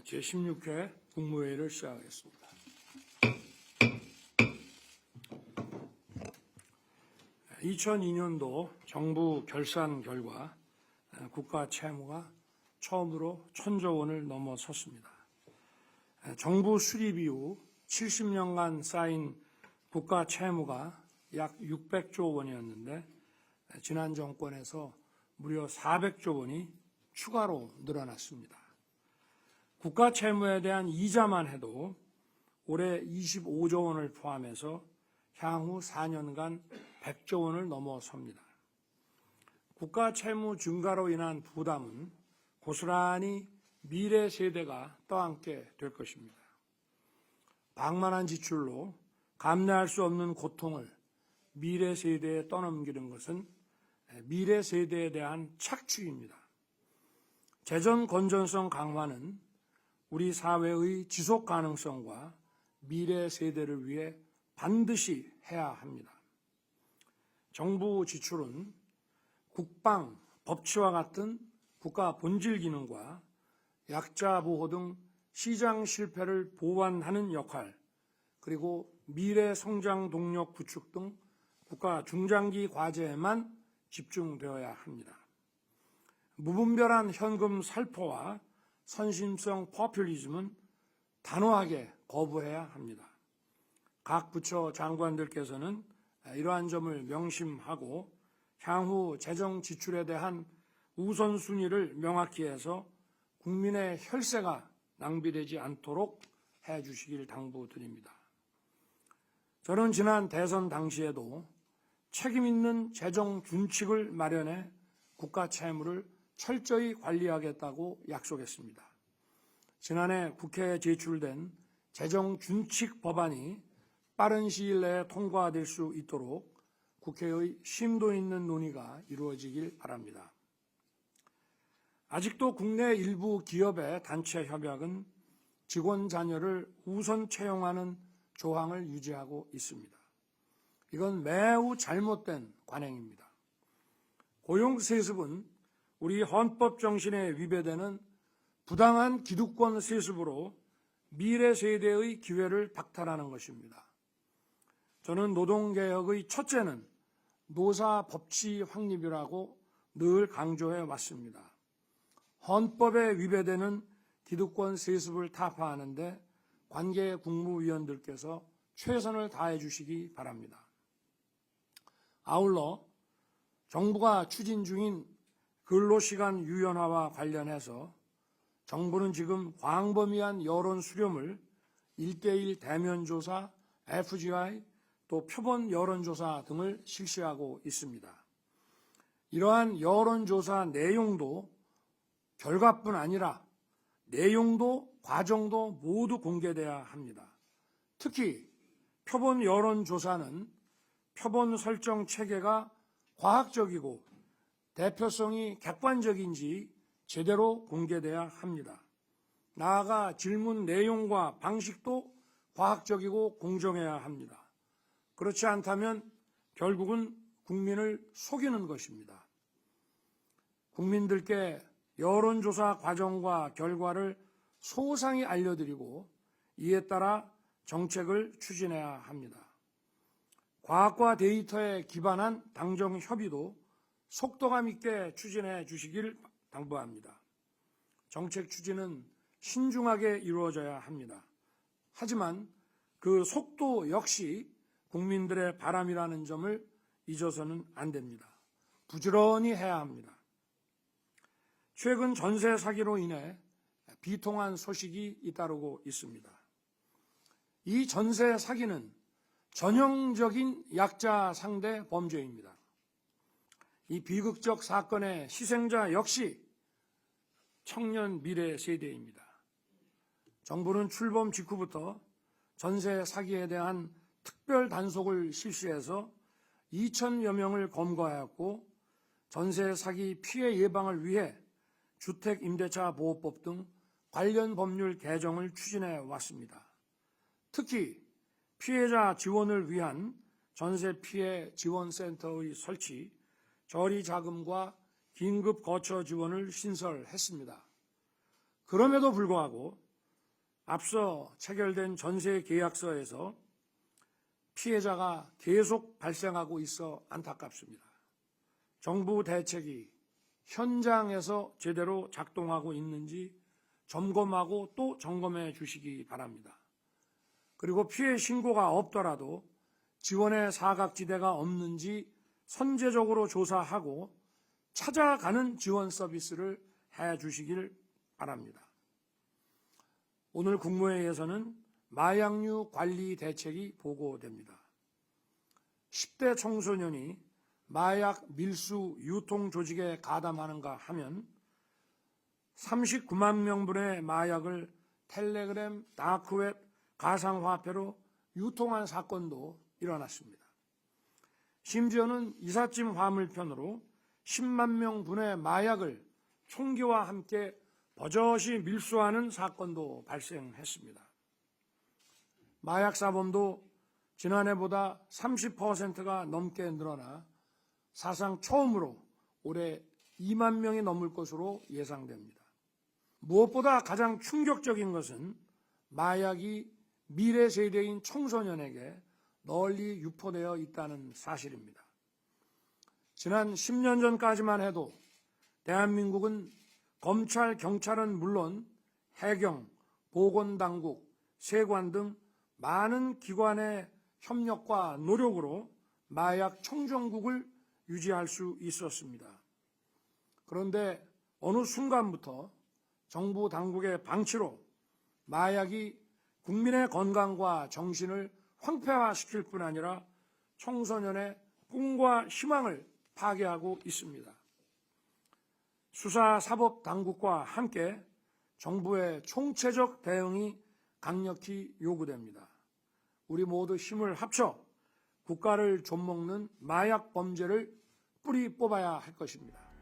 제16회 국무회의를 시작하겠습니다. 2002년도 정부 결산 결과 국가 채무가 처음으로 1,000조 원을 넘어섰습니다. 정부 수립 이후 70년간 쌓인 국가 채무가 약 600조 원이었는데 지난 정권에서 무려 400조 원이 추가로 늘어났습니다. 국가 채무에 대한 이자만 해도 올해 25조 원을 포함해서 향후 4년간 100조 원을 넘어섭니다. 국가 채무 증가로 인한 부담은 고스란히 미래 세대가 떠안게 될 것입니다. 방만한 지출로 감내할 수 없는 고통을 미래 세대에 떠넘기는 것은 미래 세대에 대한 착취입니다. 재정 건전성 강화는 우리 사회의 지속 가능성과 미래 세대를 위해 반드시 해야 합니다. 정부 지출은 국방, 법치와 같은 국가 본질 기능과 약자 보호 등 시장 실패를 보완하는 역할, 그리고 미래 성장 동력 구축 등 국가 중장기 과제에만 집중되어야 합니다. 무분별한 현금 살포와 선심성 포퓰리즘은 단호하게 거부해야 합니다. 각 부처 장관들께서는 이러한 점을 명심하고 향후 재정 지출에 대한 우선순위를 명확히 해서 국민의 혈세가 낭비되지 않도록 해주시길 당부드립니다. 저는 지난 대선 당시에도 책임 있는 재정 준칙을 마련해 국가 채무를 철저히 관리하겠다고 약속했습니다. 지난해 국회에 제출된 재정 준칙 법안이 빠른 시일 내에 통과될 수 있도록 국회의 심도 있는 논의가 이루어지길 바랍니다. 아직도 국내 일부 기업의 단체 협약은 직원 자녀를 우선 채용하는 조항을 유지하고 있습니다. 이건 매우 잘못된 관행입니다. 고용세습은 우리 헌법 정신에 위배되는 부당한 기득권 세습으로 미래 세대의 기회를 박탈하는 것입니다. 저는 노동개혁의 첫째는 노사 법치 확립이라고 늘 강조해 왔습니다. 헌법에 위배되는 기득권 세습을 타파하는데 관계 국무위원들께서 최선을 다해 주시기 바랍니다. 아울러 정부가 추진 중인 근로시간 유연화와 관련해서 정부는 지금 광범위한 여론 수렴을 1:1 대면조사, FGI, 또 표본 여론조사 등을 실시하고 있습니다. 이러한 여론조사 내용도 결과뿐 아니라 내용도 과정도 모두 공개돼야 합니다. 특히 표본 여론조사는 표본 설정 체계가 과학적이고 대표성이 객관적인지 제대로 공개돼야 합니다. 나아가 질문 내용과 방식도 과학적이고 공정해야 합니다. 그렇지 않다면 결국은 국민을 속이는 것입니다. 국민들께 여론조사 과정과 결과를 소상히 알려드리고 이에 따라 정책을 추진해야 합니다. 과학과 데이터에 기반한 당정 협의도 속도감 있게 추진해 주시길 당부합니다. 정책 추진은 신중하게 이루어져야 합니다. 하지만 그 속도 역시 국민들의 바람이라는 점을 잊어서는 안 됩니다. 부지런히 해야 합니다. 최근 전세 사기로 인해 비통한 소식이 잇따르고 있습니다. 이 전세 사기는 전형적인 약자 상대 범죄입니다. 이 비극적 사건의 희생자 역시 청년 미래 세대입니다. 정부는 출범 직후부터 전세 사기에 대한 특별 단속을 실시해서 2,000여 명을 검거하였고 전세 사기 피해 예방을 위해 주택임대차 보호법 등 관련 법률 개정을 추진해 왔습니다. 특히 피해자 지원을 위한 전세 피해 지원센터의 설치, 저리 자금과 긴급 거처 지원을 신설했습니다. 그럼에도 불구하고 앞서 체결된 전세 계약서에서 피해자가 계속 발생하고 있어 안타깝습니다. 정부 대책이 현장에서 제대로 작동하고 있는지 점검하고 또 점검해 주시기 바랍니다. 그리고 피해 신고가 없더라도 지원의 사각지대가 없는지 선제적으로 조사하고 찾아가는 지원 서비스를 해 주시길 바랍니다. 오늘 국무회의에서는 마약류 관리 대책이 보고됩니다. 10대 청소년이 마약 밀수 유통 조직에 가담하는가 하면 39만 명분의 마약을 텔레그램, 다크웹, 가상화폐로 유통한 사건도 일어났습니다. 심지어는 이삿짐 화물편으로 10만 명분의 마약을 총기와 함께 버젓이 밀수하는 사건도 발생했습니다. 마약 사범도 지난해보다 30%가 넘게 늘어나 사상 처음으로 올해 2만 명이 넘을 것으로 예상됩니다. 무엇보다 가장 충격적인 것은 마약이 미래 세대인 청소년에게 널리 유포되어 있다는 사실입니다. 지난 10년 전까지만 해도 대한민국은 검찰, 경찰은 물론 해경, 보건당국, 세관 등 많은 기관의 협력과 노력으로 마약 청정국을 유지할 수 있었습니다. 그런데 어느 순간부터 정부 당국의 방치로 마약이 국민의 건강과 정신을 황폐화시킬 뿐 아니라 청소년의 꿈과 희망을 파괴하고 있습니다. 수사 사법 당국과 함께 정부의 총체적 대응이 강력히 요구됩니다. 우리 모두 힘을 합쳐 국가를 좀먹는 마약 범죄를 뿌리 뽑아야 할 것입니다.